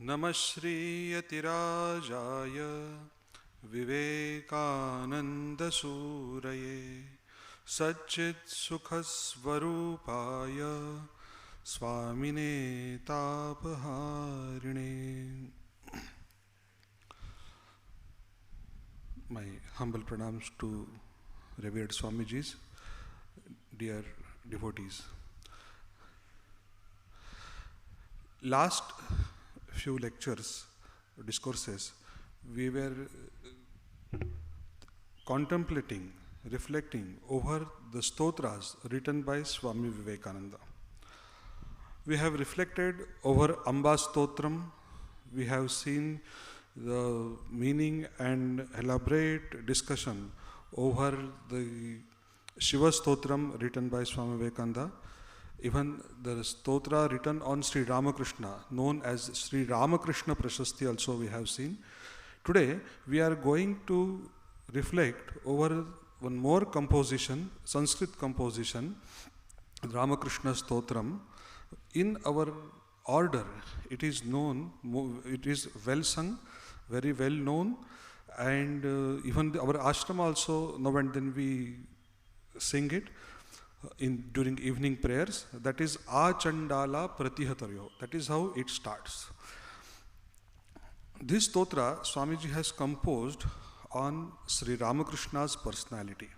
Namah Shri Yatirajaya Vivekananda Suraye Satchit Sukhasvarupaya Swamine Tapaharine. My humble pranams to revered Swamijis, dear devotees. Last few lectures, discourses, we were contemplating, reflecting over the Stotras written by Swami Vivekananda. We have reflected over Amba Stotram. We have seen the meaning and elaborate discussion over the Shiva Stotram written by Swami Vivekananda. Even the stotra written on Sri Ramakrishna, known as Sri Ramakrishna Prashasti, also we have seen. Today we are going to reflect over one more composition, Sanskrit composition, Ramakrishna Stotram. In our order, it is known, it is well sung, very well known, and even our ashram also, now and then we sing it during evening prayers. That is Achandala Pratihataryo. That is how it starts. This stotra Swamiji has composed on Sri Ramakrishna's personality.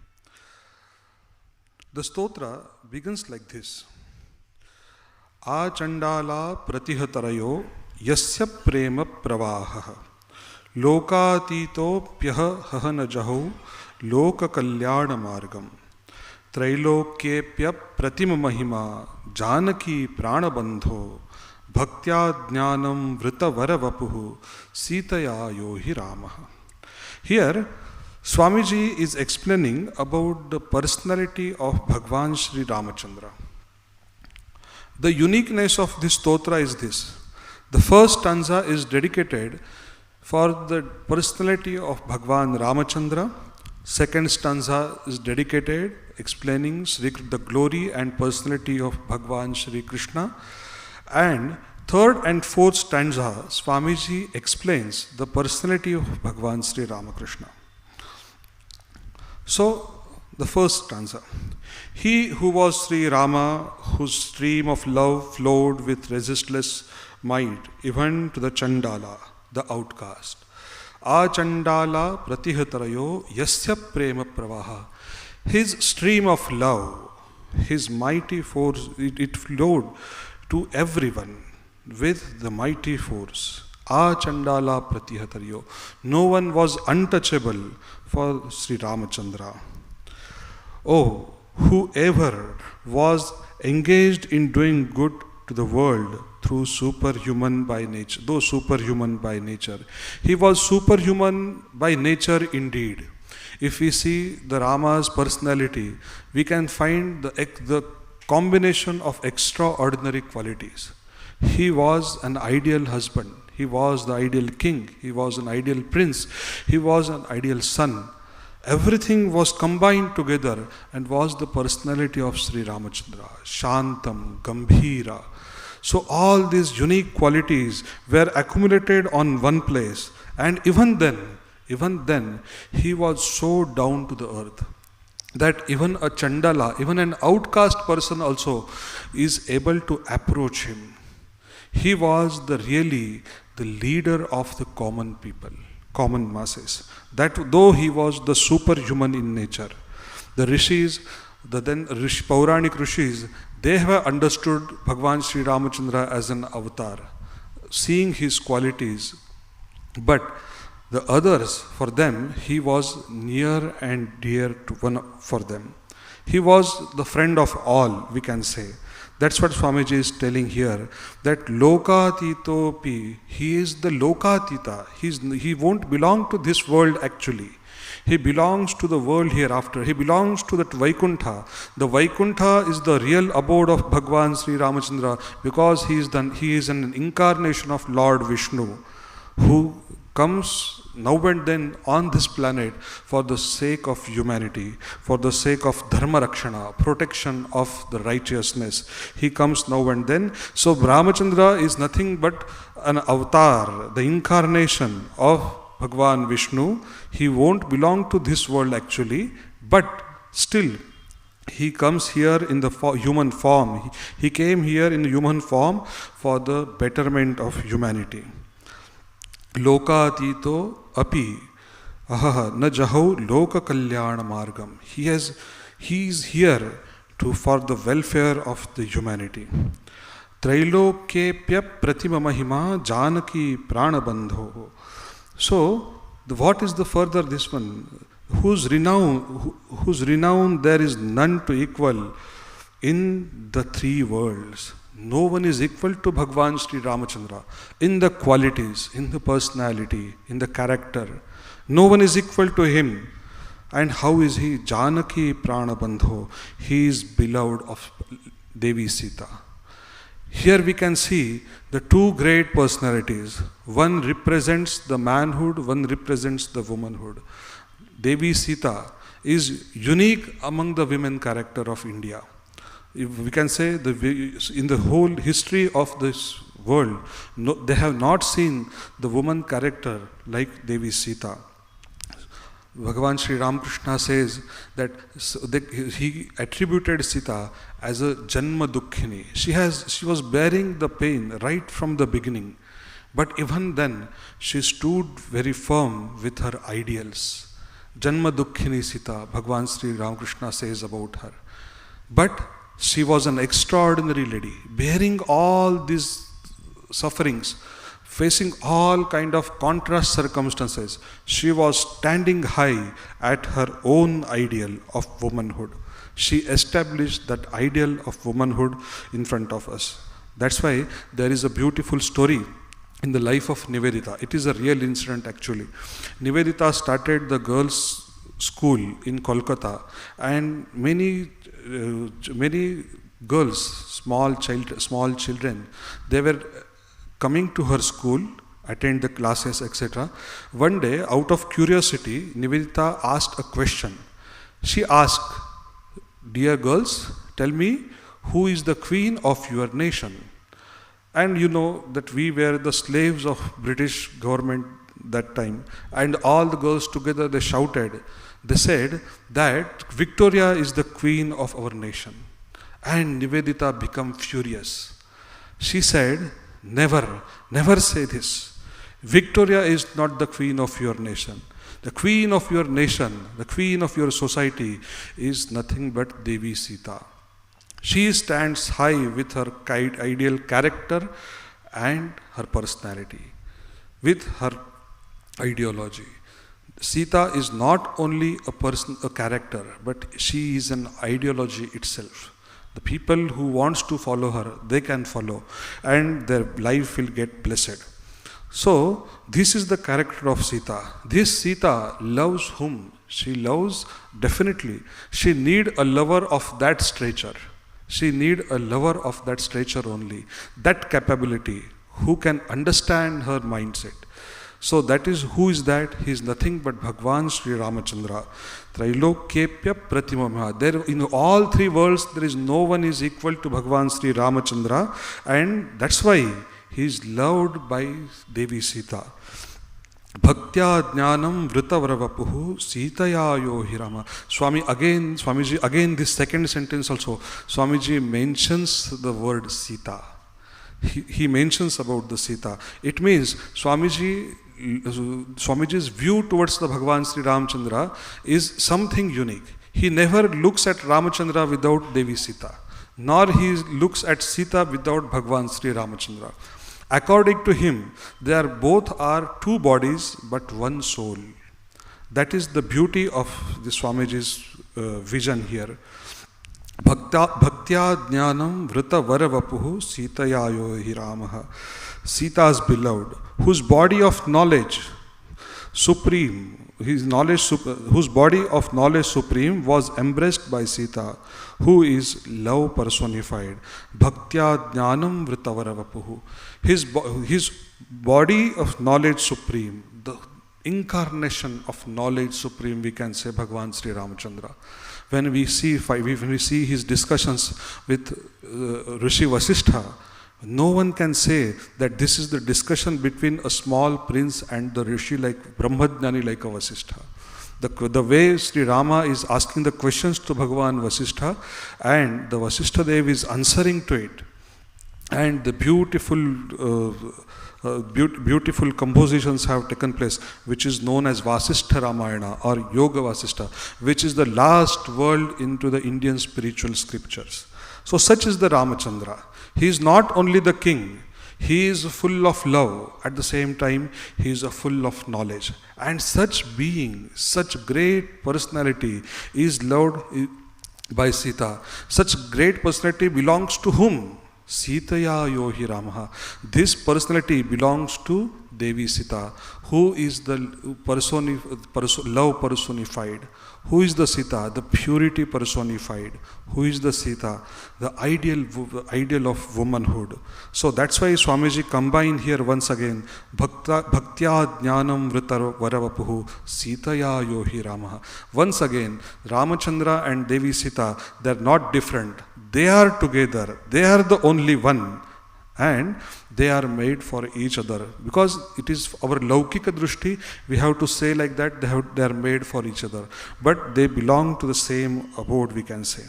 The stotra begins like this: Achandala Pratihatarayo Yasya Prema Pravaha Lokatito Pyaha Hahanajaho Loka Kalyana Margam Trailokyepya Pratima Mahima Janaki Pranabandho Bhaktya Jnanam Vrita Varavapuhu Sitaya Yohi Ramaha. Here, Swamiji is explaining about the personality of Bhagwan Sri Ramachandra. The uniqueness of this stotra is this. The first stanza is dedicated for the personality of Bhagwan Ramachandra. Second stanza is dedicated explaining the glory and personality of Bhagwan Sri Krishna. And third and fourth stanza, Swamiji explains the personality of Bhagwan Sri Ramakrishna. So, the first stanza. He who was Sri Rama, whose stream of love flowed with resistless might, even to the Chandala, the outcast. Achandala Pratihatarayo Yasya Prema Pravaha. His stream of love, his mighty force, it flowed to everyone with the mighty force. Achandala Pratihatarayo. No one was untouchable for Sri Ramachandra. Oh, whoever was engaged in doing good to the world through superhuman by nature, though superhuman by nature. He was superhuman by nature indeed. If we see the Rama's personality, we can find the combination of extraordinary qualities. He was an ideal husband. He was the ideal king. He was an ideal prince. He was an ideal son. Everything was combined together and was the personality of Sri Ramachandra. Shantam, Gambhira. So all these unique qualities were accumulated on one place, and even then, he was so down to the earth that even a Chandala, even an outcast person also is able to approach him. He was really the leader of the common people, common masses. That though he was the superhuman in nature, the rishis, the then Pauranic rishis, they have understood Bhagwan Sri Ramachandra as an avatar, seeing his qualities. But the others, for them, he was near and dear to one for them. He was the friend of all, we can say. That's what Swamiji is telling here, that Lokatitopi, he is the Lokatita. He won't belong to this world actually. He belongs to the world hereafter. He belongs to that Vaikuntha. The Vaikuntha is the real abode of Bhagwan Sri Ramachandra, because he is an incarnation of Lord Vishnu, who comes now and then on this planet for the sake of humanity, for the sake of dharma rakshana, protection of the righteousness. He comes now and then. So Ramachandra is nothing but an avatar, the incarnation of Bhagwan Vishnu. He won't belong to this world actually, but still he comes here in the human form. He came here in human form for the betterment of humanity. Lokatito api ahaha na jahau loka kalyana margam. He is here for the welfare of the humanity. Trailokepya pratima mahima janaki pranabandho. So, what is the further this one? Whose renown there is none to equal in the three worlds. No one is equal to Bhagwan Sri Ramachandra in the qualities, in the personality, in the character. No one is equal to him. And how is he? Janaki Pranabandho. He is beloved of Devi Sita. Here we can see the two great personalities. One represents the manhood, one represents the womanhood. Devi Sita is unique among the women character of India. If we can say in the whole history of this world, they have not seen the woman character like Devi Sita. Bhagavan Sri Ramakrishna says that he attributed Sita as a Janma Dukkhini. She was bearing the pain right from the beginning. But even then, she stood very firm with her ideals. Janma Dukkhini Sita, Bhagavan Sri Ramakrishna says about her. But she was an extraordinary lady, bearing all these sufferings, facing all kind of contrast circumstances. She was standing high at her own ideal of womanhood. She established that ideal of womanhood in front of us. That's why there is a beautiful story in the life of Nivedita. It is a real incident actually. Nivedita started the girls' school in Kolkata, and many girls, small children, they were coming to her school, attend the classes, etc. One day, out of curiosity, Nivedita asked a question. She asked, "Dear girls, tell me, who is the queen of your nation?" And you know that we were the slaves of British government that time. And all the girls together, they shouted. They said that Victoria is the queen of our nation. And Nivedita became furious. She said, never say this. Victoria is not the queen of your nation. The queen of your nation, the queen of your society is nothing but Devi Sita. She stands high with her ideal character and her personality, with her ideology. Sita is not only a character, but she is an ideology itself. The people who wants to follow her, they can follow, and their life will get blessed. So, this is the character of Sita. This Sita loves whom? She loves, definitely, she need a lover of that stature. She need a lover of that stature only, that capability, who can understand her mindset. So that is, who is that? He is nothing but Bhagwan Sri Ramachandra. Trailokepya pratimamha. There, in all three worlds, there is no one is equal to Bhagwan Sri Ramachandra, and that's why he is loved by Devi Sita. Bhaktya jnanam vritavaravapuhu sitayayo hirama. Swamiji again this second sentence also, Swamiji mentions the word Sita. He mentions about the Sita. It means Swamiji's view towards the Bhagavan Sri Ramachandra is something unique. He never looks at Ramachandra without Devi Sita, nor he looks at Sita without Bhagavan Sri Ramachandra. According to him, they are both are two bodies but one soul. That is the beauty of the Swamiji's vision here. Bhaktya jnanam vrita varavapuhu sitayayo hiramaha. Sita's beloved, whose body of knowledge supreme, whose body of knowledge supreme was embraced by Sita, who is love personified. Bhaktya jnanam vrita varavapuhu. His body of knowledge supreme, the incarnation of knowledge supreme, we can say Bhagavan Sri Ramachandra. When we see his discussions with Rishi Vasishtha, no one can say that this is the discussion between a small prince and the Rishi like Brahmajnani like a Vasishtha. The way Sri Rama is asking the questions to Bhagavan Vasishtha and the Vasishtha Dev is answering to it, and the beautiful compositions have taken place, which is known as Vasishtha Ramayana or Yoga Vasishtha, which is the last word into the Indian spiritual scriptures. So such is the Ramachandra. He is not only the king, he is full of love. At the same time, he is full of knowledge. And such being, such great personality is loved by Sita. Such great personality belongs to whom? Sitaya yohi Ramaha. This personality belongs to Devi Sita, who is the love personified. Who is the Sita? The purity personified. Who is the Sita? The ideal of womanhood. So that's why Swamiji combined here once again, Bhaktya Jnanam Vritar Varavapuhu Sitaya Yohi Ramaha. Once again, Ramachandra and Devi Sita, they are not different. They are together. They are the only one. And they are made for each other. Because it is our Laukika Drushti, we have to say like that, they are made for each other. But they belong to the same abode, we can say.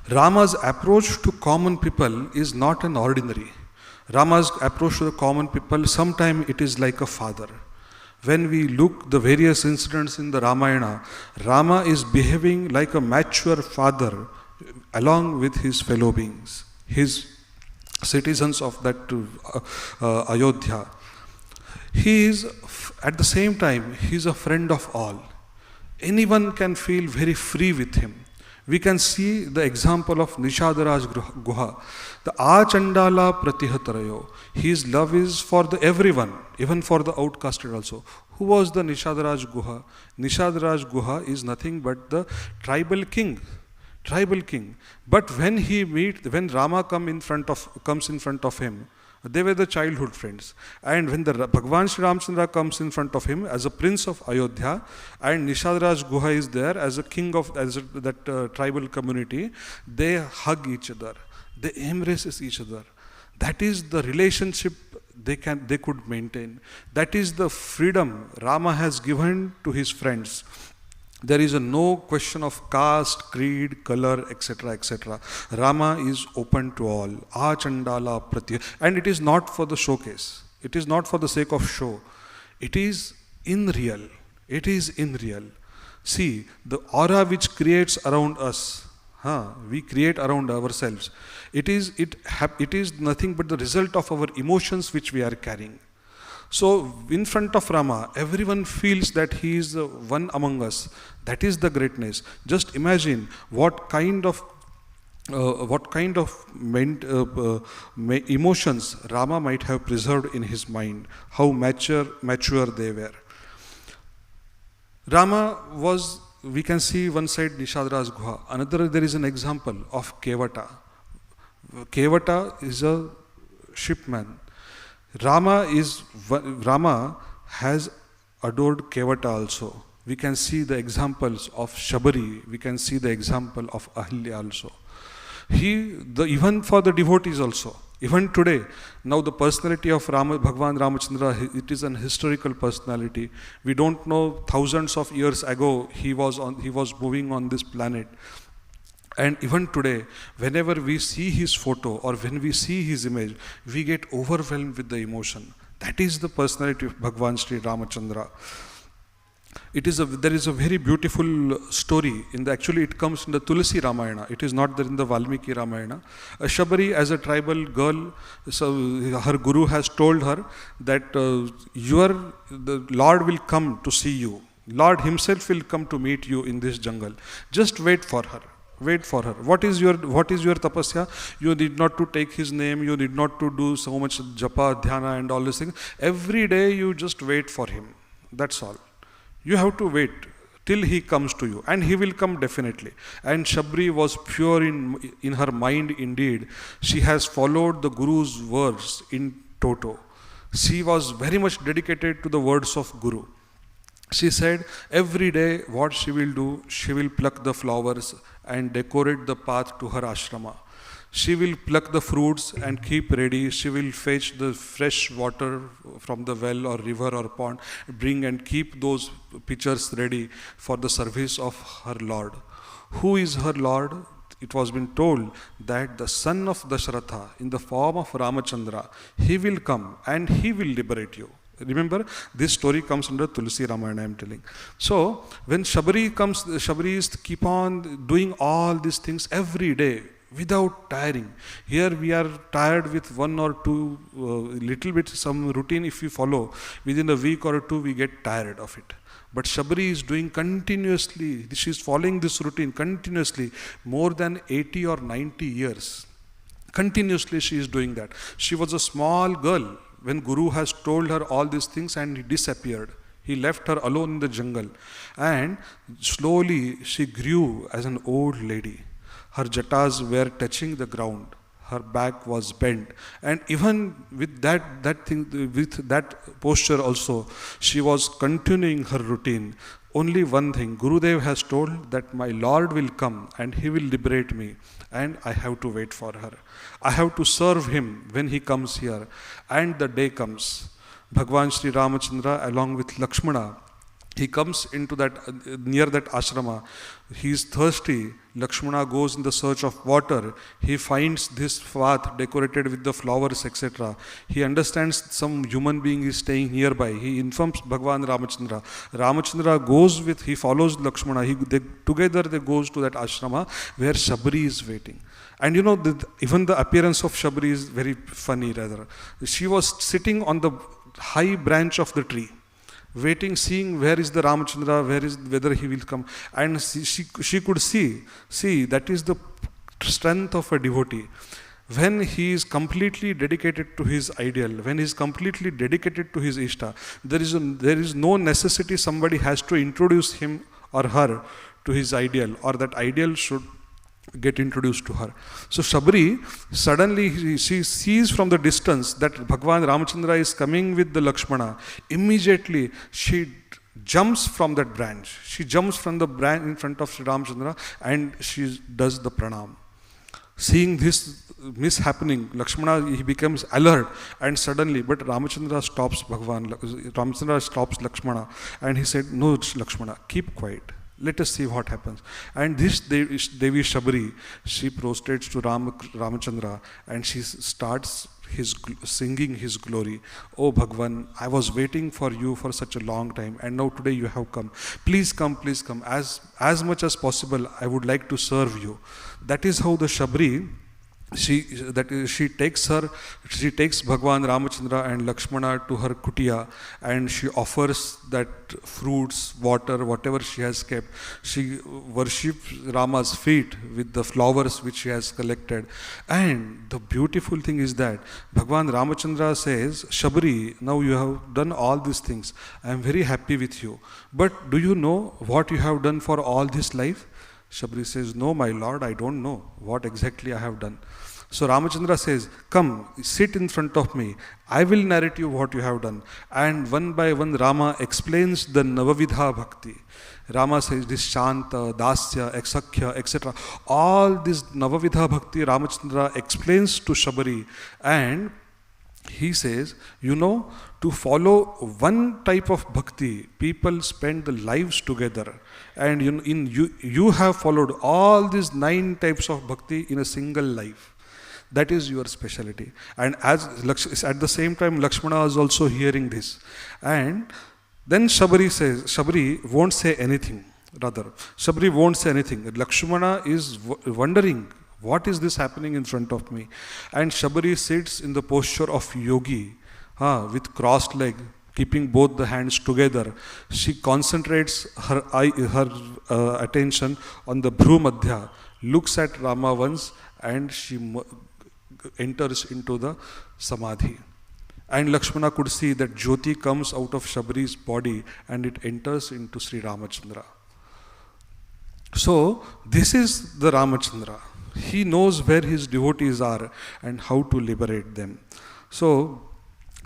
Rama's approach to common people is not an ordinary. Rama's approach to the common people, sometimes it is like a father. When we look the various incidents in the Ramayana, Rama is behaving like a mature father along with his fellow beings, his citizens of that Ayodhya. He is, at the same time, he is a friend of all. Anyone can feel very free with him. We can see the example of Nishadaraj Guha, the Achandala Pratihatarayo. His love is for everyone, even for the outcasted also. Who was the Nishadaraj Guha? Nishadaraj Guha is nothing but the tribal king. But when Rama comes in front of him, they were the childhood friends. And when the Bhagavan Sri Ramachandra comes in front of him as a prince of Ayodhya, and Nishadaraj Guha is there as a king of that tribal community, they hug each other, they embrace each other. That is the relationship they could maintain. That is the freedom Rama has given to his friends. There is no question of caste, creed, color, etc., etc. Rama is open to all. Achandala Pratya. And it is not for the showcase. It is not for the sake of show. It is in real. See, the aura which creates around us, we create around ourselves. It is nothing but the result of our emotions which we are carrying. So, in front of Rama, everyone feels that he is one among us. That is the greatness. Just imagine what kind of emotions Rama might have preserved in his mind. How mature they were. Rama was, we can see one side Nishadaraj Guha. Another, there is an example of Kevata. Kevata is a shipman. Rama has adored Kevata also. We can see the examples of Shabari. We can see the example of Ahilya also. Even for the devotees also. Even today, now the personality of Bhagavan Ramachandra, it is an historical personality. We don't know, thousands of years ago he was moving on this planet. And even today, whenever we see his photo or when we see his image, we get overwhelmed with the emotion. That is the personality of Bhagavan Sri Ramachandra. There is a very beautiful story. Actually, it comes in the Tulasi Ramayana. It is not there in the Valmiki Ramayana. Shabari, as a tribal girl, so her guru has told her that the Lord will come to see you. Lord himself will come to meet you in this jungle. Just wait for her. What is your tapasya? You need not to take his name. You need not to do so much japa, dhyana and all these things. Every day you just wait for him. That's all. You have to wait till he comes to you. And he will come definitely. And Shabri was pure in her mind indeed. She has followed the Guru's words in toto. She was very much dedicated to the words of Guru. She said every day what she will do, she will pluck the flowers and decorate the path to her ashrama. She will pluck the fruits and keep ready. She will fetch the fresh water from the well or river or pond, bring and keep those pitchers ready for the service of her Lord. Who is her Lord? It was been told that the son of Dasharatha, in the form of Ramachandra, he will come and he will liberate you. Remember, this story comes under Tulsi Ramayana, I am telling. So, when Shabari comes, Shabaris keep on doing all these things every day without tiring. Here we are tired with one or two, little bit some routine if we follow. Within a week or two, we get tired of it. But Shabari is doing continuously, she is following this routine continuously, more than 80 or 90 years. Continuously she is doing that. She was a small girl when Guru has told her all these things and he disappeared. He left her alone in the jungle. And slowly she grew as an old lady. Her jatas were touching the ground. Her back was bent. And even with that posture also, she was continuing her routine. Only one thing, Gurudev has told that my Lord will come and he will liberate me. And I have to wait for her. I have to serve him when he comes here. And the day comes. Bhagwan Sri Ramachandra along with Lakshmana, he comes into that, near that ashrama. He is thirsty. Lakshmana goes in the search of water. He finds this path decorated with the flowers, etc. He understands some human being is staying nearby. He informs Bhagwan Ramachandra. Ramachandra goes with, he follows Lakshmana. Together they goes to that ashrama where Shabari is waiting. And you know, even the appearance of Shabari is very funny rather. She was sitting on the high branch of the tree, waiting, seeing where is the Ramachandra, whether he will come. And she could see, that is the strength of a devotee. When he is completely dedicated to his ideal, when he is completely dedicated to his Ishta, there is no necessity somebody has to introduce him or her to his ideal, or that ideal should get introduced to her. So Shabari, suddenly she sees from the distance that Bhagwan Ramachandra is coming with the Lakshmana. Immediately she jumps from that branch. She jumps from the branch in front of Sri Ramachandra and she does the pranam. Seeing this mishappening, Lakshmana, he becomes alert and suddenly, but Ramachandra stops Ramachandra stops Lakshmana and he said, no Lakshmana, keep quiet. Let us see what happens. And this Devi Shabari, she prostrates to Ramachandra and she starts singing his glory. Oh Bhagwan, I was waiting for you for such a long time and now today you have come. Please come, please come. As much as possible, I would like to serve you. That is how the Shabari, she takes Bhagwan Ramachandra and Lakshmana to her kutiya and she offers that fruits, water, whatever she has kept. She worships Rama's feet with the flowers which she has collected. And the beautiful thing is that Bhagwan Ramachandra says, Shabari, now you have done all these things. I am very happy with you. But do you know what you have done for all this life? Shabari says, no, my lord, I don't know what exactly I have done. So Ramachandra says, come, sit in front of me. I will narrate you what you have done. And one by one, Rama explains the Navavidha Bhakti. Rama says this Shanta, Dasya, Eksakhya, etc. All this Navavidha Bhakti Ramachandra explains to Shabari. And he says, you know, to follow one type of bhakti, people spend their lives together. And you have followed all these 9 types of bhakti in a single life. That is your speciality. And at the same time, Lakshmana is also hearing this. And then Shabari won't say anything. Shabari won't say anything. Lakshmana is wondering, what is this happening in front of me? And Shabari sits in the posture of yogi, with crossed leg, keeping both the hands together. She concentrates her attention on the Bhru Madhya, looks at Rama once, and she enters into the Samadhi. And Lakshmana could see that Jyoti comes out of Shabari's body and it enters into Sri Ramachandra. So, this is the Ramachandra. He knows where his devotees are and how to liberate them. So,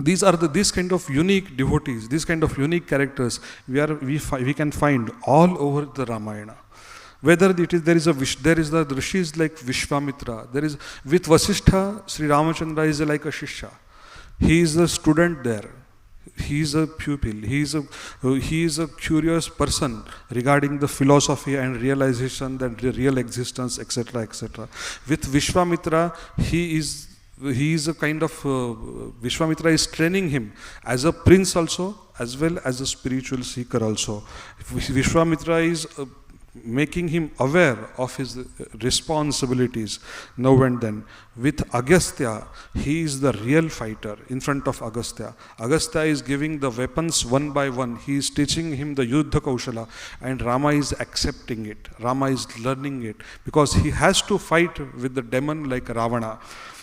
these kind of unique devotees, these kind of unique characters we can find all over the Ramayana. Whether it is there is the rishis like Vishwamitra, there is with Vasishtha, Sri Ramachandra is like a shishya. He is a student there. He is a pupil. He is a curious person regarding the philosophy and realization, that the real existence, etc., etc. With Vishwamitra, he is a kind of Vishwamitra is training him as a prince also, as well as a spiritual seeker also. Vishwamitra is making him aware of his responsibilities now and then. With Agastya, he is the real fighter in front of Agastya. Agastya is giving the weapons one by one. He is teaching him the Yuddha Kaushala, and Rama is accepting it. Rama is learning it because he has to fight with the demon like Ravana.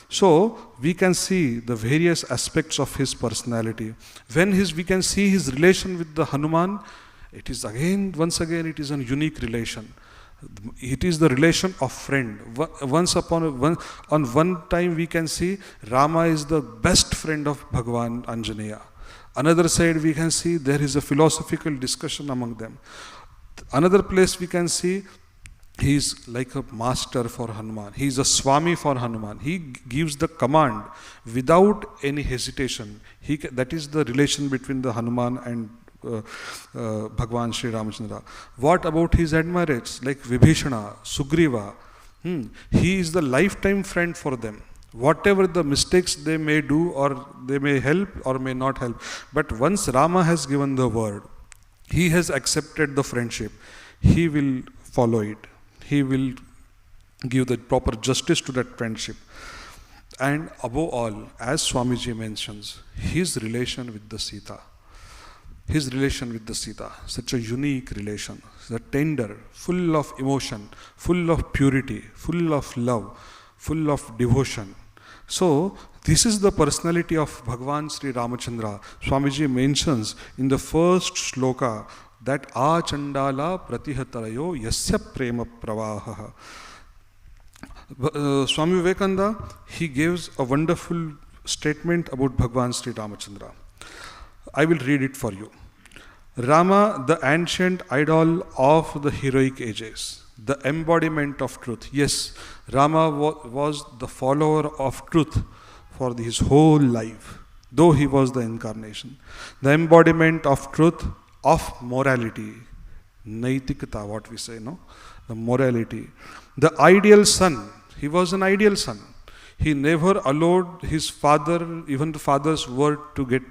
So we can see the various aspects of his personality. We can see his relation with the Hanuman. It is once again, it is a unique relation. It is the relation of friend. On one time we can see Rama is the best friend of Bhagavan Anjaneya. Another side we can see there is a philosophical discussion among them. Another place we can see he is like a master for Hanuman. He is a Swami for Hanuman. He gives the command without any hesitation. That is the relation between the Hanuman and Bhagwan Sri Ramachandra. What about his admirers like Vibhishana, Sugriva? He is the lifetime friend for them. Whatever the mistakes they may do, or they may help or may not help. But once Rama has given the word, he has accepted the friendship, he will follow it. He will give the proper justice to that friendship. And above all, as Swamiji mentions, his relation with the Sita. His relation with the Sita, such a unique relation, the tender, full of emotion, full of purity, full of love, full of devotion. So, this is the personality of Bhagavan Sri Ramachandra. Swamiji mentions in the first shloka that Achandala Pratihatarayo Yasya Prema Pravaha. Swami Vivekananda, he gives a wonderful statement about Bhagavan Sri Ramachandra. I will read it for you. Rama, the ancient idol of the heroic ages, the embodiment of truth. Yes, Rama was the follower of truth for his whole life, though he was the incarnation. The embodiment of truth, of morality, naitikata, what we say, no? The morality. The ideal son, he was an ideal son. He never allowed his father, even the father's word, to get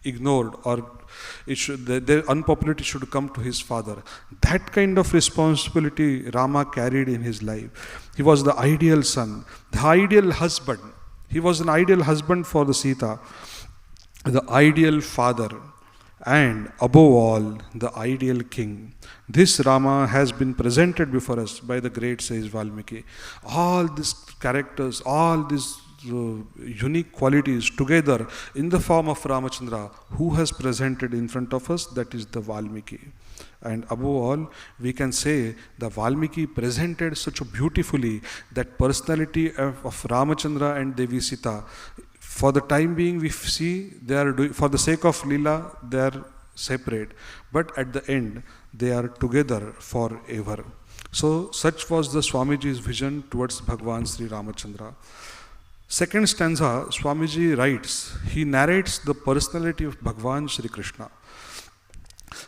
ignored, or the unpopularity should come to his father. That kind of responsibility Rama carried in his life. He was the ideal son, the ideal husband. He was an ideal husband for the Sita, the ideal father, and above all, the ideal king. This Rama has been presented before us by the great sage Valmiki. All these characters, all these unique qualities together in the form of Ramachandra, who has presented in front of us, that is the Valmiki. And above all, we can say the Valmiki presented such a beautifully that personality of Ramachandra and Devi Sita. For the time being, we see they are doing, for the sake of Leela, they are separate. But at the end, they are together forever. So, such was the Swamiji's vision towards Bhagavan Sri Ramachandra. Second stanza, Swamiji writes, he narrates the personality of Bhagavan Sri Krishna.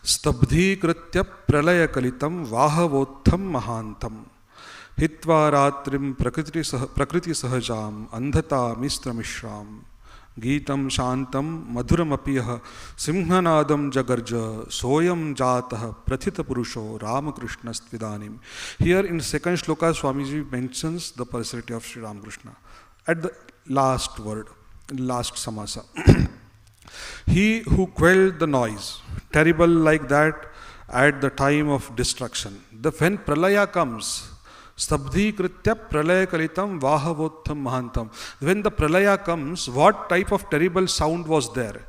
Stabdhi kritya pralaya kalitam vahavottham mahantam hitva ratrim prakriti sahajam andhata mistramishram Gitam shantam madhuram apiyah simhanadam jagarja soyam jatah prathita purusho Ramakrishna stvidanim. Here in second shloka, Swamiji mentions the personality of Sri Ramakrishna. At the last word, last samasa. He who quelled the noise, terrible like that at the time of destruction. When pralaya comes, stabdhi kritya pralaya kalitam vahavottham mahantam. When the pralaya comes, what type of terrible sound was there?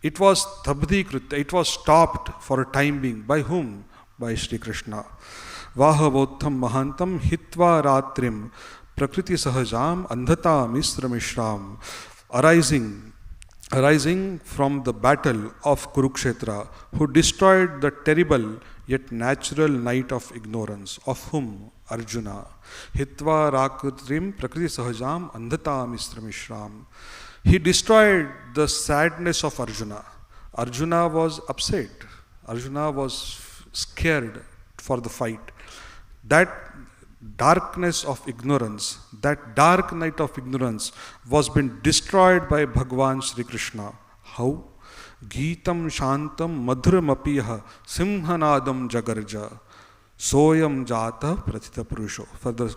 It was stabdhi kritya, it was stopped for a time being. By whom? By Sri Krishna. Vahavottham mahantam hitva ratrim Prakriti sahajam andhata misra mishram, arising arising from the battle of Kurukshetra, who destroyed the terrible yet natural night of ignorance, of whom Arjuna, Hitva Rakritrim Prakriti Sahajam Andhata Mistra Mishram. He destroyed the sadness of Arjuna. Arjuna was upset. Arjuna was scared for the fight. That darkness of ignorance, that dark night of ignorance was been destroyed by Bhagwan Sri Krishna. How? Gitam Shantam Madhuramapiyah Simhanadam Jagarja Soyam Jata Prathita Purusho. Further,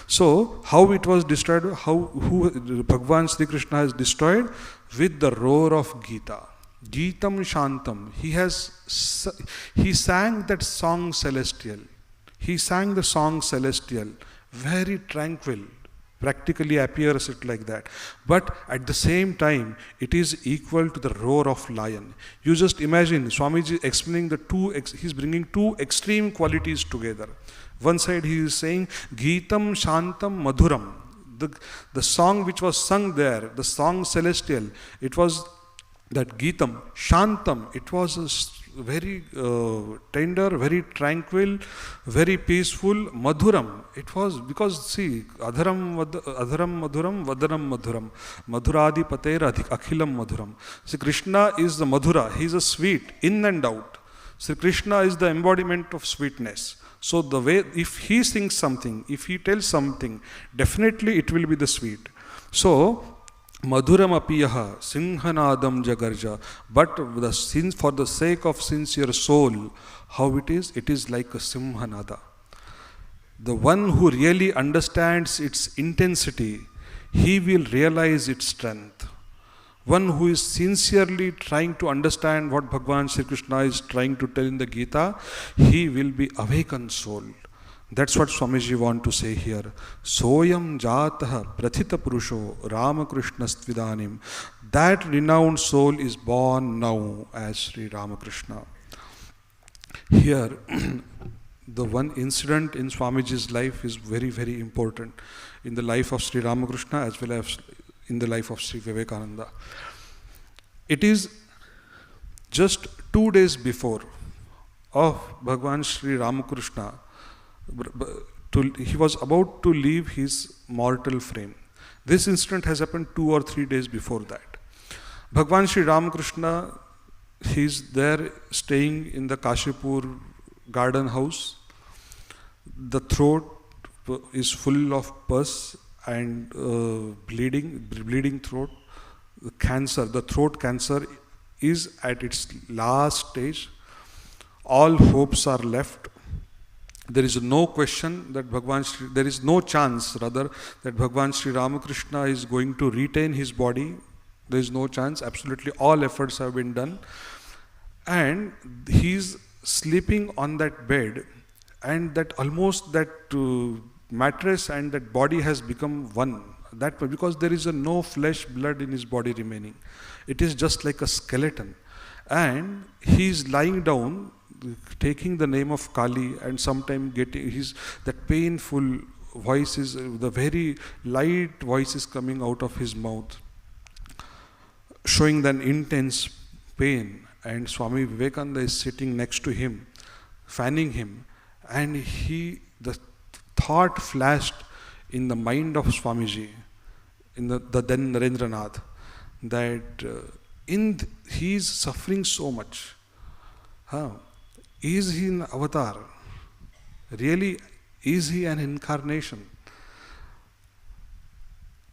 so how it was destroyed? Who Bhagwan Sri Krishna has destroyed? With the roar of Gita. Gitam Shantam. He sang that song celestial. He sang the song celestial, very tranquil, practically appears it like that. But at the same time, it is equal to the roar of lion. You just imagine, Swamiji explaining he's bringing two extreme qualities together. One side he is saying, Gitam Shantam Madhuram. The song which was sung there, the song celestial, it was that Gitam, Shantam, it was a very tender, very tranquil, very peaceful, Madhuram. It was because, see, Adharam Madhuram, Vadaram Madhuram, Madhuradi Patera Akhilam Madhuram. See, Krishna is the Madhura, he is a sweet, in and out. Sri Krishna is the embodiment of sweetness. So the way, if he sings something, if he tells something, definitely it will be the sweet. So, Madhuram apiyaha singhanadam jagarja. But for the sake of sincere soul, how it is? It is like a simhanada. The one who really understands its intensity, he will realize its strength. One who is sincerely trying to understand what Bhagwan Sri Krishna is trying to tell in the Gita, he will be awakened soul. That's what Swamiji want to say here. Soyam jataha prathita purusho Ramakrishna stvidanim. That renowned soul is born now as Sri Ramakrishna. Here, the one incident in Swamiji's life is very, very important in the life of Sri Ramakrishna as well as in the life of Sri Vivekananda. It is just 2 days before of Bhagwan Sri Ramakrishna. He was about to leave his mortal frame. This incident has happened 2 or 3 days before that. Bhagwan Sri Ramakrishna, he is there staying in the Kashipur garden house. The throat is full of pus and bleeding throat. The throat cancer is at its last stage. All hopes are left. There is no question that there is no chance rather that Bhagwan Sri Ramakrishna is going to retain his body. There is no chance. Absolutely all efforts have been done. And he is sleeping on that bed, and that almost that mattress and that body has become one. That because there is no flesh, blood in his body remaining. It is just like a skeleton. And he is lying down, taking the name of Kali, and sometime getting that painful voice is the very light voice is coming out of his mouth, showing that intense pain. And Swami Vivekananda is sitting next to him, fanning him, and the thought flashed in the mind of Swamiji, in the then Narendranath, that he is suffering so much. Is he an avatar? Really, is he an incarnation?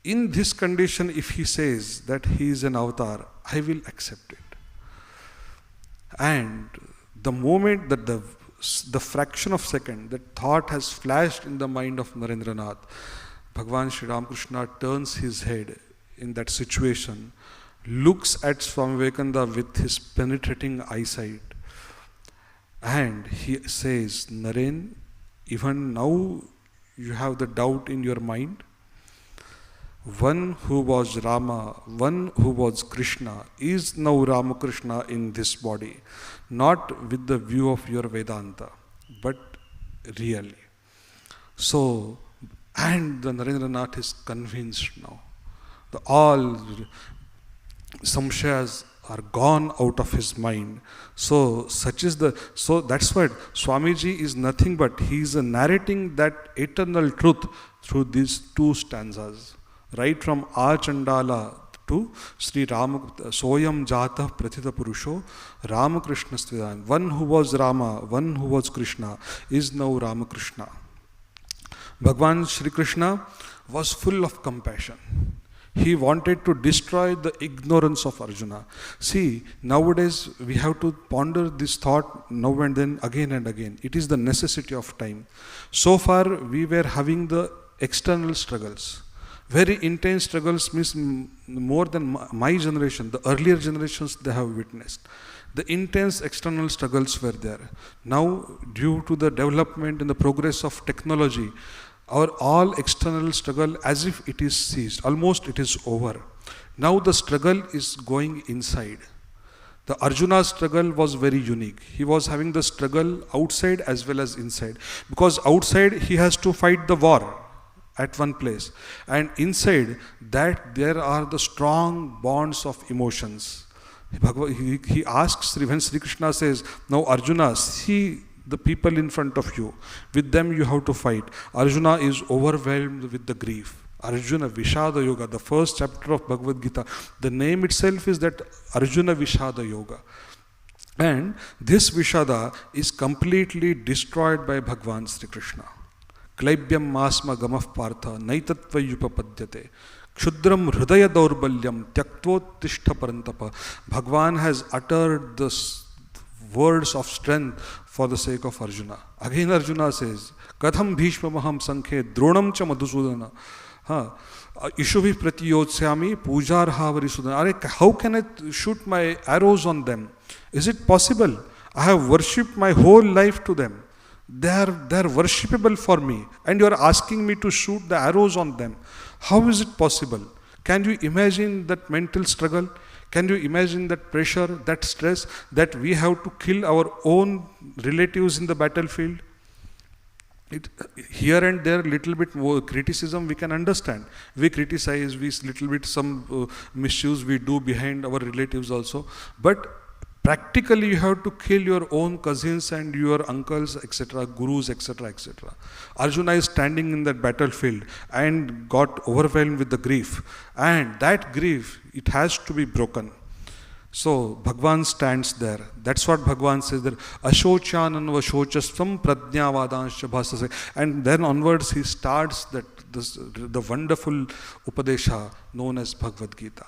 In this condition, if he says that he is an avatar, I will accept it. And the moment that the fraction of second, that thought has flashed in the mind of Narendranath, Bhagwan Sri Ramakrishna turns his head in that situation, looks at Swami Vivekananda with his penetrating eyesight, and he says, Naren, even now you have the doubt in your mind. One who was Rama, one who was Krishna, is now Ramakrishna in this body, not with the view of your Vedanta, but really. So, and the Narendranath is convinced now. samshayas are gone out of his mind. So that's what Swamiji is nothing but he is narrating that eternal truth through these two stanzas, right from Achandala to Sri Rama, Soyam Jata Prathita Purusho, Ramakrishna Stvidan. One who was Rama, one who was Krishna, is now Ramakrishna. Bhagwan Sri Krishna was full of compassion. He wanted to destroy the ignorance of Arjuna. See, nowadays we have to ponder this thought now and then, again and again. It is the necessity of time. So far we were having the external struggles. Very intense struggles, means more than my generation, the earlier generations they have witnessed. The intense external struggles were there. Now, due to the development and the progress of technology, our all external struggle as if it is ceased, almost it is over. Now the struggle is going inside. The Arjuna's struggle was very unique. He was having the struggle outside as well as inside. Because outside he has to fight the war at one place. And inside that there are the strong bonds of emotions. He asks, when Sri Krishna says, now Arjuna, see the people in front of you, with them you have to fight. Arjuna is overwhelmed with the grief. Arjuna Vishada Yoga, the first chapter of Bhagavad Gita, the name itself is that Arjuna Vishada Yoga. And this Vishada is completely destroyed by Bhagwan Sri Krishna. Klaibyam masma gamaf partha naitatva yupapadyate kshudram hridaya daurbalyam tyaktvottishta parantapa. Bhagwan has uttered the words of strength for the sake of Arjuna. Again Arjuna says, Katham bhishma maham sankhe dronam cha madhusudana. Ishubhi pratiyotsyami pujarhavari sudana. How can I shoot my arrows on them? Is it possible? I have worshipped my whole life to them. They are worshipable for me. And you are asking me to shoot the arrows on them. How is it possible? Can you imagine that mental struggle? Can you imagine that pressure, that stress, that we have to kill our own relatives in the battlefield? Here and there, little bit more criticism we can understand. We criticize, we little bit some misuse we do behind our relatives also. But practically you have to kill your own cousins and your uncles, etc., gurus, etc., etc. Arjuna is standing in that battlefield and got overwhelmed with the grief. And that grief, it has to be broken. So Bhagwan stands there. That's what Bhagwan says there. Ashocyanan vashochasvam pradnyavadanscha bhasase. And then onwards he starts the wonderful Upadesha known as Bhagavad Gita.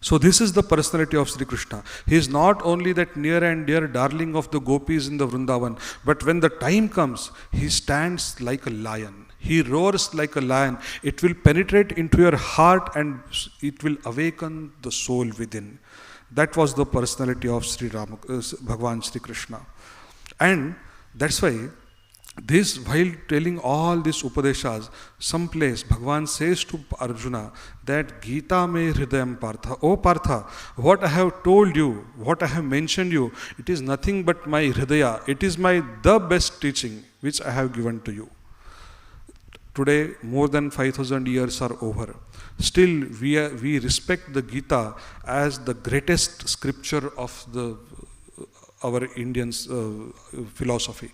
So this is the personality of Sri Krishna. He is not only that near and dear darling of the gopis in the Vrindavan, but when the time comes, he stands like a lion. He roars like a lion. It will penetrate into your heart and it will awaken the soul within. That was the personality of Bhagwan Sri Krishna. And that's why this, while telling all these Upadeshas, someplace Bhagwan says to Arjuna that Gita me hridayam partha. Oh Partha, what I have told you, what I have mentioned you, it is nothing but my hridaya. It is the best teaching which I have given to you. Today, more than 5,000 years are over. Still, we respect the Gita as the greatest scripture of our Indian philosophy.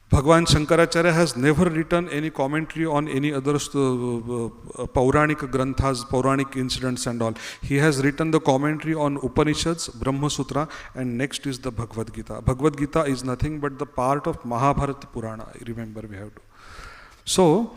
Bhagwan Shankaracharya has never written any commentary on any other Pauranik Granthas, Pauranik incidents and all. He has written the commentary on Upanishads, Brahma Sutra, and next is the Bhagavad Gita. Bhagavad Gita is nothing but the part of Mahabharata Purana. Remember, we have to. So,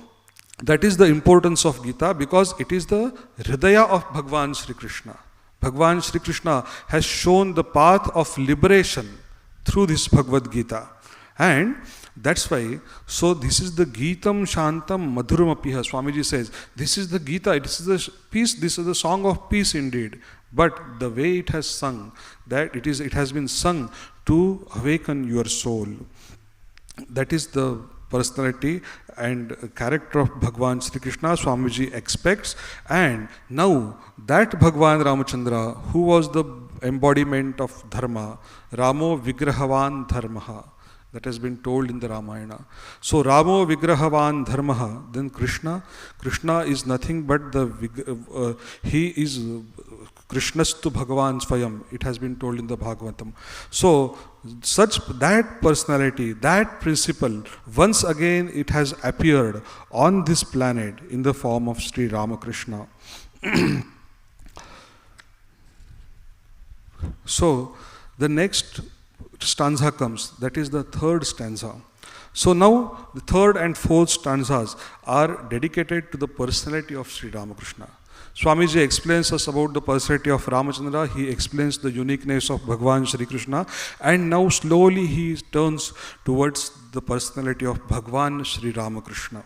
that is the importance of Gita because it is the Hridaya of Bhagwan Sri Krishna. Bhagwan Sri Krishna has shown the path of liberation through this Bhagavad Gita. And that's why, so this is the Gitam Shantam Madhuram Apiha. Swamiji says, this is the Gita, this is the peace, this is the song of peace indeed. But the way it has sung, that it has been sung to awaken your soul. That is the personality and character of Bhagwan Sri Krishna Swamiji expects. And now that Bhagwan Ramachandra, who was the embodiment of Dharma, Ramo Vigrahavan Dharmaha, that has been told in the Ramayana. So Ramo Vigrahavan Dharmaha, then Krishna is nothing but he is Krishnastu Bhagavan Swayam, it has been told in the Bhagavatam. So, that personality, that principle, once again it has appeared on this planet in the form of Sri Ramakrishna. So, the next stanza comes, that is the third stanza. So now, the third and fourth stanzas are dedicated to the personality of Sri Ramakrishna. Swamiji explains us about the personality of Ramachandra, he explains the uniqueness of Bhagavan Sri Krishna, and now slowly he turns towards the personality of Bhagavan Sri Ramakrishna.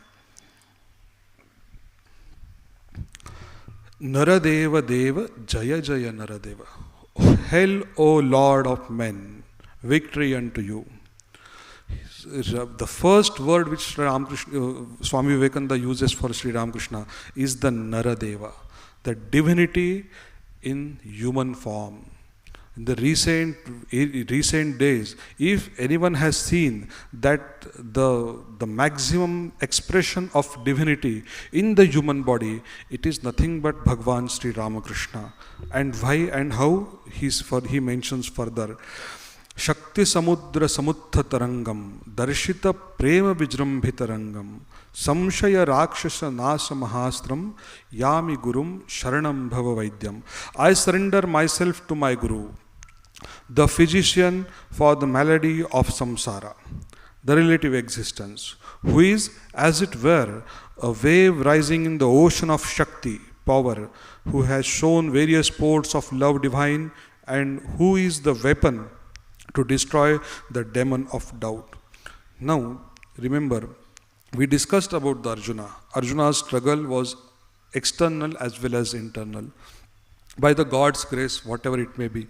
Naradeva Deva Jaya Jaya Naradeva. Hail, O Lord of men, victory unto you. The first word which Swami Vivekananda uses for Sri Ramakrishna is the Naradeva, the divinity in human form. In the recent days, if anyone has seen that the maximum expression of divinity in the human body, it is nothing but Bhagavan Sri Ramakrishna. And why and how? He mentions further. Shakti Samudra Samutha Tarangam Darshita Prema Vijrambhitarangam Samshaya Rakshasa Nasa Mahastram Yami Gurum Sharanam Bhava Vaidyam. I surrender myself to my Guru, the physician for the malady of samsara, the relative existence, who is, as it were, a wave rising in the ocean of Shakti, power, who has shown various sports of love divine, and who is the weapon to destroy the demon of doubt. Now, remember, we discussed about the Arjuna. Arjuna's struggle was external as well as internal. By the God's grace, whatever it may be,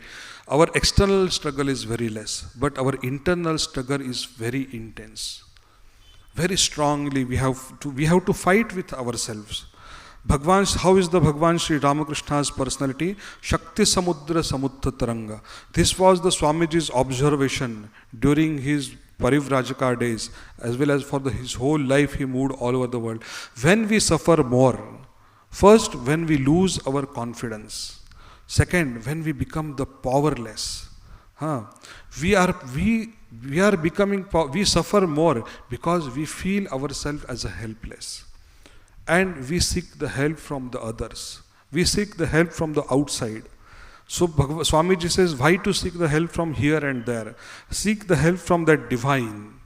our external struggle is very less, but our internal struggle is very intense. Very strongly, we have to fight with ourselves. How is the Bhagavan Sri Ramakrishna's personality? Shakti Samudra Samutta Taranga. This was the Swamiji's observation during his Parivrajaka days, as well as for his whole life he moved all over the world. When we suffer more, first, when we lose our confidence. Second, when we become the powerless. We suffer more because we feel ourselves as a helpless. And we seek the help from the others. We seek the help from the outside. So Swamiji says, why to seek the help from here and there? Seek the help from that divine.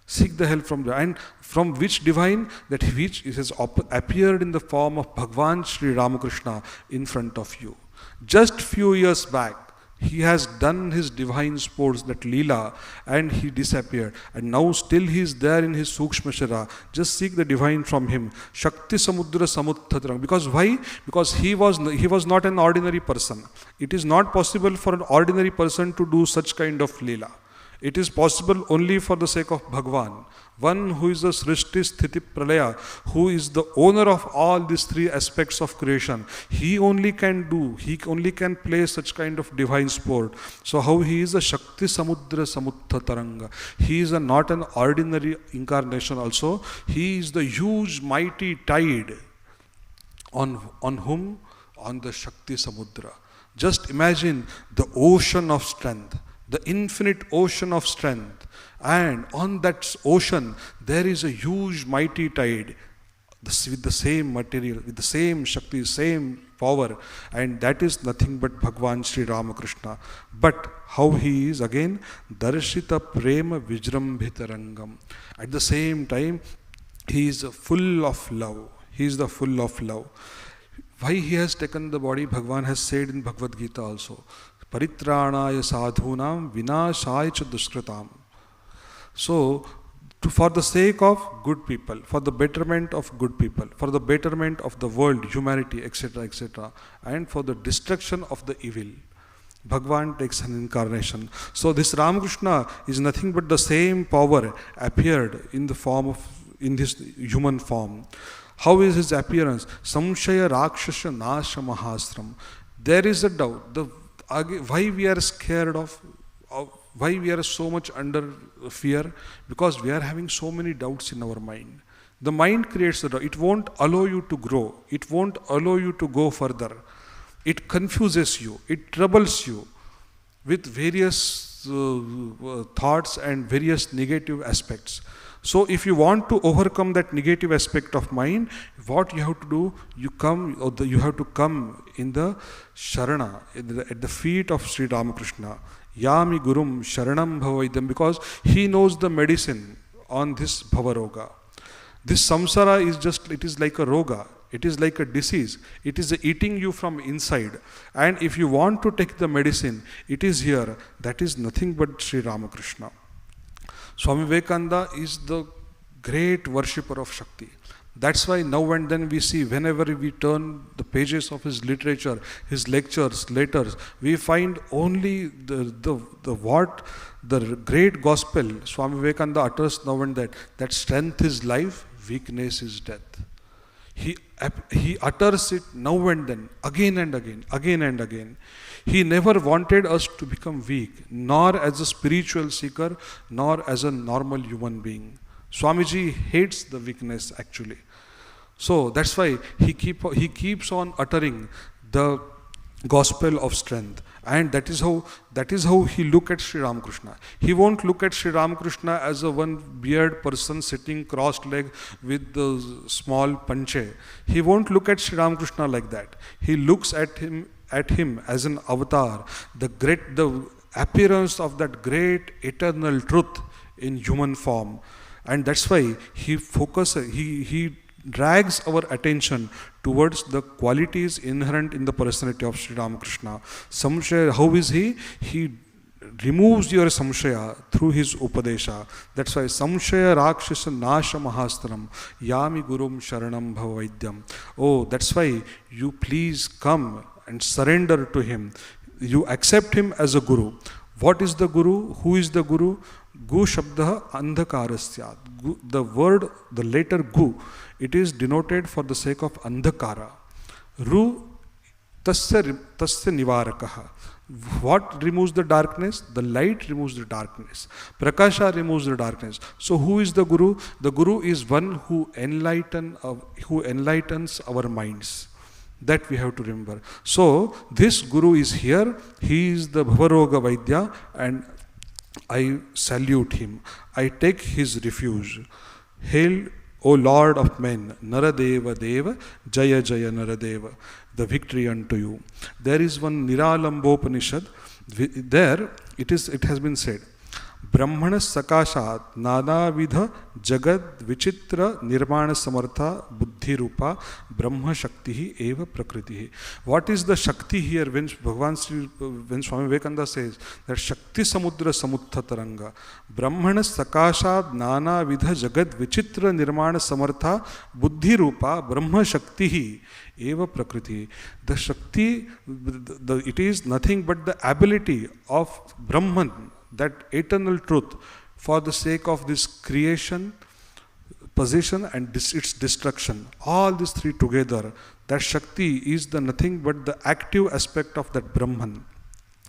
Seek the help from the, and from which divine? That which has appeared in the form of Bhagavan Sri Ramakrishna in front of you. Just few years back, he has done his divine sports, that Leela, and he disappeared. And now still he is there in his Sukshma Shara. Just seek the divine from him. Shakti Samudra Samuthatrang. Because why? Because he was not an ordinary person. It is not possible for an ordinary person to do such kind of Leela. It is possible only for the sake of Bhagavan, one who is the Srishti Sthiti Pralaya, who is the owner of all these three aspects of creation. He only can play such kind of divine sport. So how he is a Shakti Samudra Samutta Taranga. He is not an ordinary incarnation also. He is the huge mighty tide on whom? On the Shakti Samudra. Just imagine the ocean of strength. The infinite ocean of strength, and on that ocean there is a huge mighty tide with the same material, with the same Shakti, same power, and that is nothing but Bhagavan Sri Ramakrishna. But how he is again? Darshita Prema Vijrambhitarangam. At the same time, he is full of love. He is the full of love. Why he has taken the body? Bhagavan has said in Bhagavad Gita also. Paritranaya sadhunam vinashaya cha duskritam. So, for the sake of good people, for the betterment of good people, for the betterment of the world, humanity, etc., etc., and for the destruction of the evil, Bhagavan takes an incarnation. So, this Ramakrishna is nothing but the same power appeared in the form of, in this human form. How is his appearance? Samshaya Rakshasa Nasha Mahastram. There is a doubt. Why we are scared of, why we are so much under fear? Because we are having so many doubts in our mind. The mind creates the doubt. It won't allow you to grow. It won't allow you to go further. It confuses you, it troubles you with various thoughts and various negative aspects. So if you want to overcome that negative aspect of mind, what you have to do, you have to come in the Sharana, at the feet of Sri Ramakrishna. Yami Gurum Sharanam Bhavaidam, because he knows the medicine on this Bhavaroga. This samsara it is like a roga. It is like a disease. It is eating you from inside. And if you want to take the medicine, it is here. That is nothing but Sri Ramakrishna. Swami Vivekananda is the great worshipper of Shakti. That's why now and then we see, whenever we turn the pages of his literature, his lectures, letters, we find only the great gospel Swami Vivekananda utters now and then, that strength is life, weakness is death. He utters it now and then, again and again, again and again. He never wanted us to become weak, nor as a spiritual seeker, nor as a normal human being. Swamiji hates the weakness actually. So that's why he keeps on uttering the gospel of strength. And that is how he look at Sri Ramakrishna. He won't look at Sri Ramakrishna as a one beard person sitting crossed-legged with the small panche. He won't look at Sri Ramakrishna like that. He looks at him as an avatar, the appearance of that great eternal truth in human form. And that's why he drags our attention towards the qualities inherent in the personality of Sri Ramakrishna. Samshaya, how is he? He removes your samshaya through his upadesha. That's why samshaya rakshasa nasha mahastram yami gurum sharanam bhavaidyam. Oh, that's why you please come and surrender to him. You accept him as a guru. What is the guru? Who is the guru? Gu shabda andhakarasyat. The word, the letter gu, it is denoted for the sake of andhakara. Ru tasya nivarakaha. What removes the darkness? The light removes the darkness. Prakasha removes the darkness. So who is the guru? The guru is one who enlightens our minds. That we have to remember. So this guru is here. He is the Bhavaroga Vaidya, and I salute him. I take his refuge. Hail, O Lord of men, Naradeva Deva, Jaya Jaya Naradeva, the victory unto you. There is one Niralambopanishad. There it has been said, Brahmana Sakashat Nanavidha Jagad Vichitra Nirmana Samartha Buddhi Rupa Brahma Shakti Eva Prakriti. What is the Shakti here when Swami Vivekananda says that Shakti Samudra Samutha Taranga? Brahmana Sakashat Nanavidha Jagad Vichitra Nirmana Samartha Buddhi Rupa Brahma Shakti Eva Prakriti. The Shakti, it is nothing but the ability of Brahman, that eternal truth, for the sake of this creation, possession and its destruction. All these three together, that Shakti is the nothing but the active aspect of that Brahman.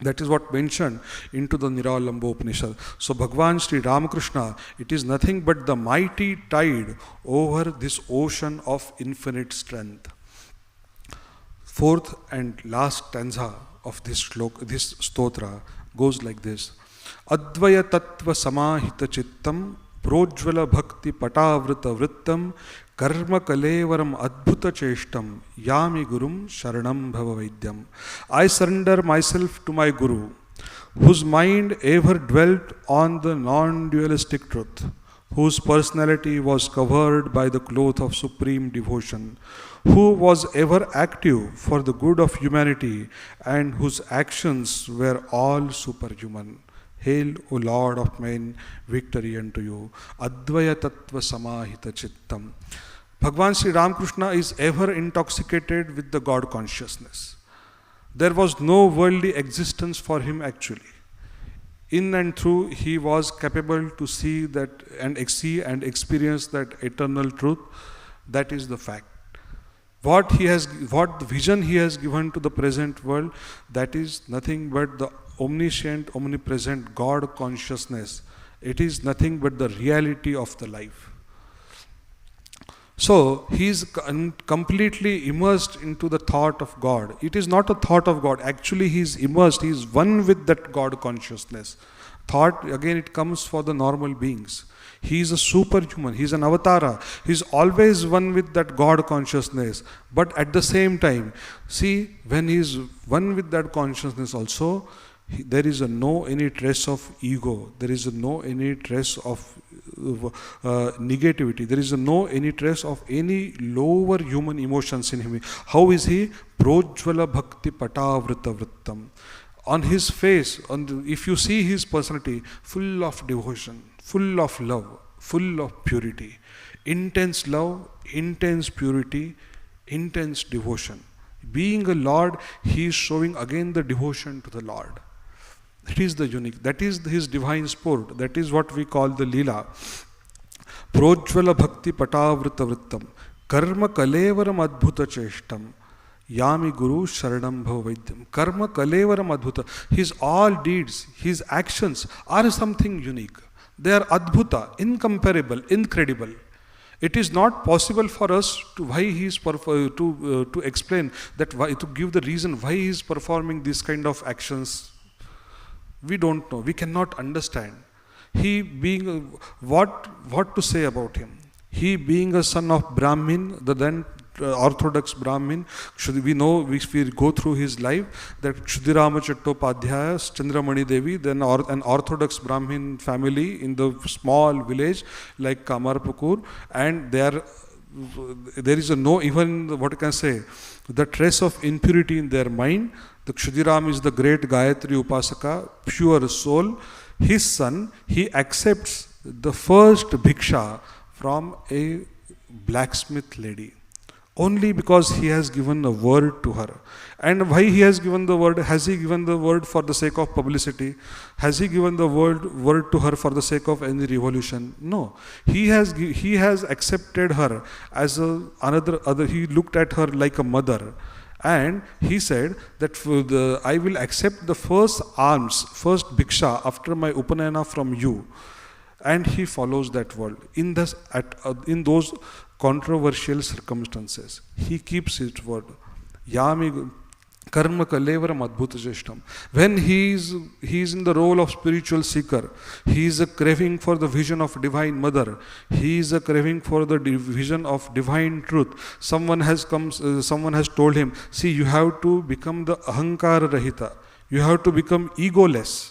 That is what mentioned into the Niralamba Upanishad. So Bhagavan Sri Ramakrishna, it is nothing but the mighty tide over this ocean of infinite strength. Fourth and last stanza of this stotra goes like this. Advaya tattva samahita chittam projvala bhakti patavrita vrittam karma kalevaram adbhuta cheshtam yami gurum sharanam bhavavaidyam. I surrender myself to my guru, whose mind ever dwelt on the non-dualistic truth, whose personality was covered by the cloth of supreme devotion, who was ever active for the good of humanity and whose actions were all superhuman. Hail, O Lord of men, victory unto you. Advaya tattva samahita chittam. Bhagavan Sri Ramakrishna is ever intoxicated with the God consciousness. There was no worldly existence for him actually. In and through, he was capable to see that and experience that eternal truth. That is the fact. What vision he has given to the present world, that is nothing but the omniscient, omnipresent God consciousness. It is nothing but the reality of the life. So he is completely immersed into the thought of God. It is not a thought of God. Actually, he is immersed. He is one with that God consciousness. Thought, again, it comes for the normal beings. He is a superhuman. He is an avatara. He is always one with that God consciousness. But at the same time, see, when he is one with that consciousness also, there is no any trace of ego. There is no any trace of negativity. There is no any trace of any lower human emotions in him. How is he? Projvala bhakti patavrita vrittam. On his face, if you see his personality, full of devotion, full of love, full of purity. Intense love, intense purity, intense devotion. Being a Lord, he is showing again the devotion to the Lord. That is the unique, that is his divine sport, that is what we call the Leela. Projvala bhakti patavrita vrittam, karma kalevaram adbhuta cheshtam, yami guru sharanam bhavavidyam. Karma kalevaram adbhuta. His all deeds, his actions are something unique. They are adbhuta, incomparable, incredible. It is not possible for us to why he is to explain that why, to give the reason why he is performing this kind of actions. We don't know. We cannot understand. He being what to say about him? He being a son of Brahmin, the then orthodox Brahmin. We know if we go through his life that Kshudirama Chattopadhyaya, Chandramani Devi, then an orthodox Brahmin family in the small village like Kamarpukur, and there is no even what I can say the trace of impurity in their mind. The Kshudiram is the great Gayatri Upasaka, pure soul. His son, he accepts the first bhiksha from a blacksmith lady. Only because he has given a word to her. And why he has given the word? Has he given the word for the sake of publicity? Has he given the word to her for the sake of any revolution? No. He has accepted her as another. He looked at her like a mother. And he said that I will accept the first alms, first bhiksha after my upanayana from you. And he follows that word. In those controversial circumstances, he keeps his word. Yami karma kalevaram adbhuta jeshtam. When he is in the role of spiritual seeker, he is a craving for the vision of divine mother. He is a craving for the vision of divine truth. Someone has told him, see, you have to become the ahankara rahita. You have to become egoless.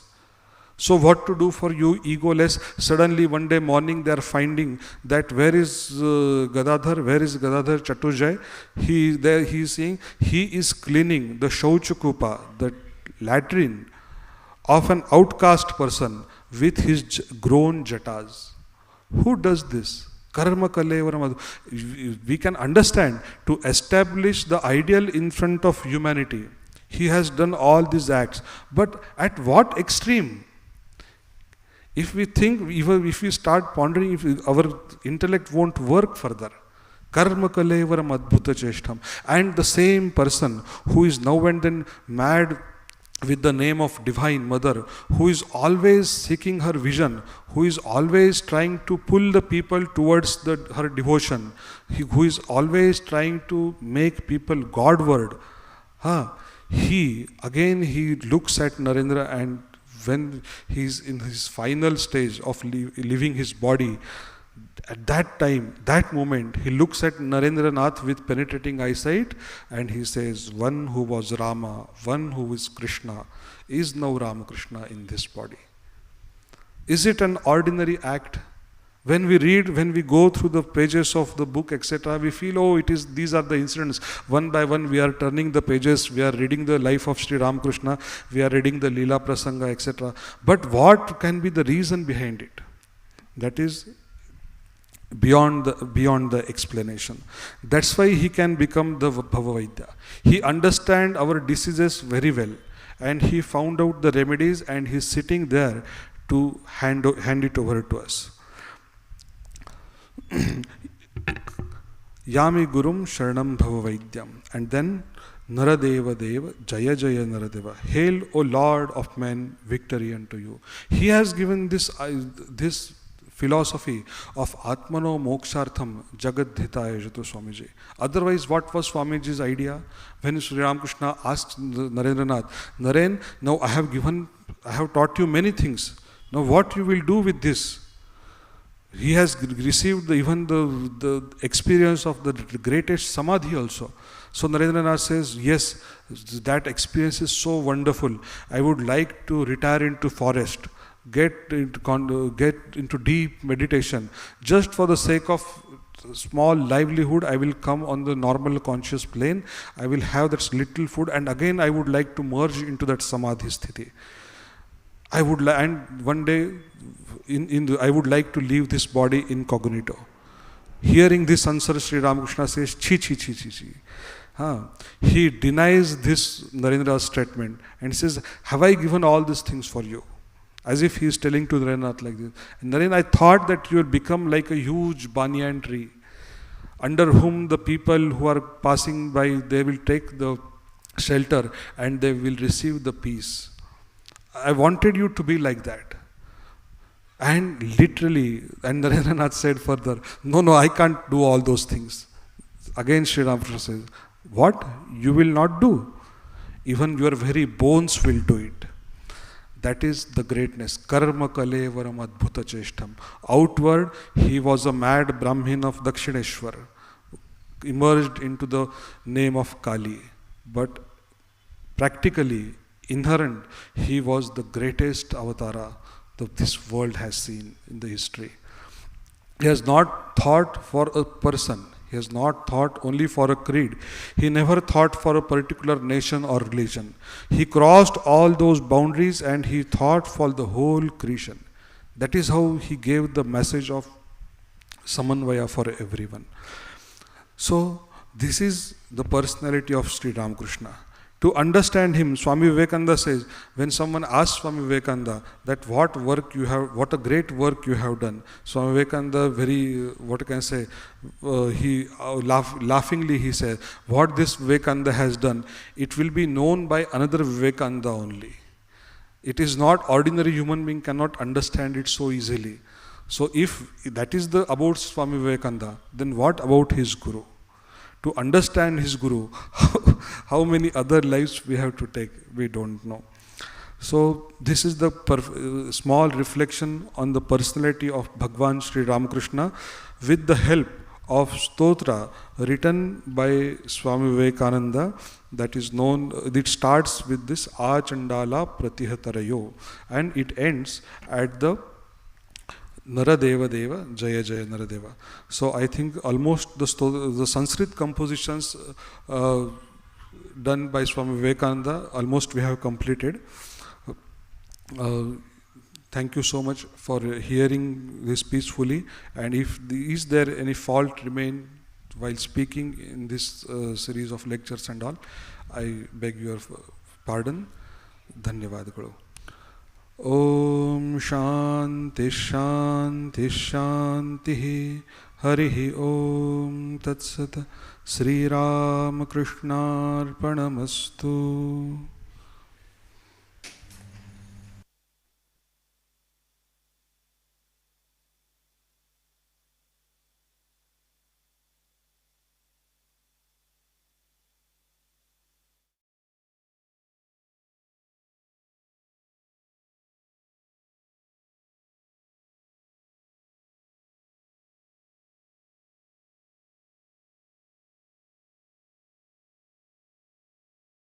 So what to do for you egoless? Suddenly one day morning they are finding that where is Gadadhar Chaturjay? He is saying he is cleaning the shauchakupa, the latrine of an outcast person with his grown jatas. Who does this? Karma kalevaram. We can understand to establish the ideal in front of humanity. He has done all these acts. But at what extreme? If we think, even if we start pondering, our intellect won't work further. Karma kalevaram adbhuta cheshtam. And the same person who is now and then mad with the name of Divine Mother, who is always seeking her vision, who is always trying to pull the people towards her devotion, who is always trying to make people Godward. He looks at Narendra, and when he is in his final stage of leaving his body, at that time, that moment, he looks at Narendranath with penetrating eyesight and he says, one who was Rama, one who is Krishna, is now Ramakrishna in this body. Is it an ordinary act? When we read, when we go through the pages of the book, etc., we feel, these are the incidents. One by one, we are turning the pages, we are reading the life of Sri Ramakrishna, we are reading the Leela Prasanga, etc. But what can be the reason behind it? That is beyond the explanation. That's why he can become the Bhavavaidya. He understands our diseases very well, and he found out the remedies, and he's sitting there to hand it over to us. Yami Gurum Sharanam Bhavavaidyam. And then Naradeva Deva, Jaya Jaya Naradeva. Hail, O Lord of men, victory unto you. He has given this philosophy of Atmano Mokshartham Jagadhitaya Jatu Swamiji. Otherwise, what was Swamiji's idea? When Sri Ramakrishna asked Narendranath, Naren, now I have taught you many things. Now what you will do with this? He has received even the experience of the greatest samadhi also. So Narendranath says, yes, that experience is so wonderful. I would like to retire into forest, get into deep meditation. Just for the sake of small livelihood, I will come on the normal conscious plane. I will have that little food, and again I would like to merge into that samadhi sthiti. And one day, I would like to leave this body incognito. Hearing this answer, Sri Ramakrishna says, chi, chi, chi, chi, chi. He denies this Narendra's statement and says, have I given all these things for you? As if he is telling to Narendranath like this. And Naren, I thought that you will become like a huge banyan tree, under whom the people who are passing by, they will take the shelter and they will receive the peace. I wanted you to be like that. And literally, and Narendranath said further, no, I can't do all those things. Again Sri Ramakrishna says, what? You will not do? Even your very bones will do it. That is the greatness. Karma kalevaram adbhuta cheshtam. Outward, he was a mad Brahmin of Dakshineshwar, emerged into the name of Kali. But practically, inherent, he was the greatest avatara that this world has seen in the history. He has not thought for a person. He has not thought only for a creed. He never thought for a particular nation or religion. He crossed all those boundaries and he thought for the whole creation. That is how he gave the message of Samanvaya for everyone. So, this is the personality of Sri Ramakrishna. To understand him, Swami Vivekananda says, when someone asks Swami Vivekananda that what a great work you have done, Swami Vivekananda laughingly he says, what this Vivekananda has done, it will be known by another Vivekananda only. It is not ordinary human being cannot understand it so easily. So if that is about Swami Vivekananda, then what about his Guru? To understand his Guru, how many other lives we have to take, we don't know. So this is the small reflection on the personality of Bhagwan Sri Ramakrishna with the help of Stotra written by Swami Vivekananda, that is known, it starts with this Achandala Pratihatarayo and it ends at the Naradeva Deva, Jaya Jaya Naradeva. So I think almost the Sanskrit compositions done by Swami Vivekananda, almost we have completed. Thank you so much for hearing this peacefully. And if is there any fault remain while speaking in this series of lectures and all, I beg your pardon. Dhanyavad Guru. Om Shanti Shanti Shanti Harihi Om Tat Sat Sri Ramakrishna Arpanamastu.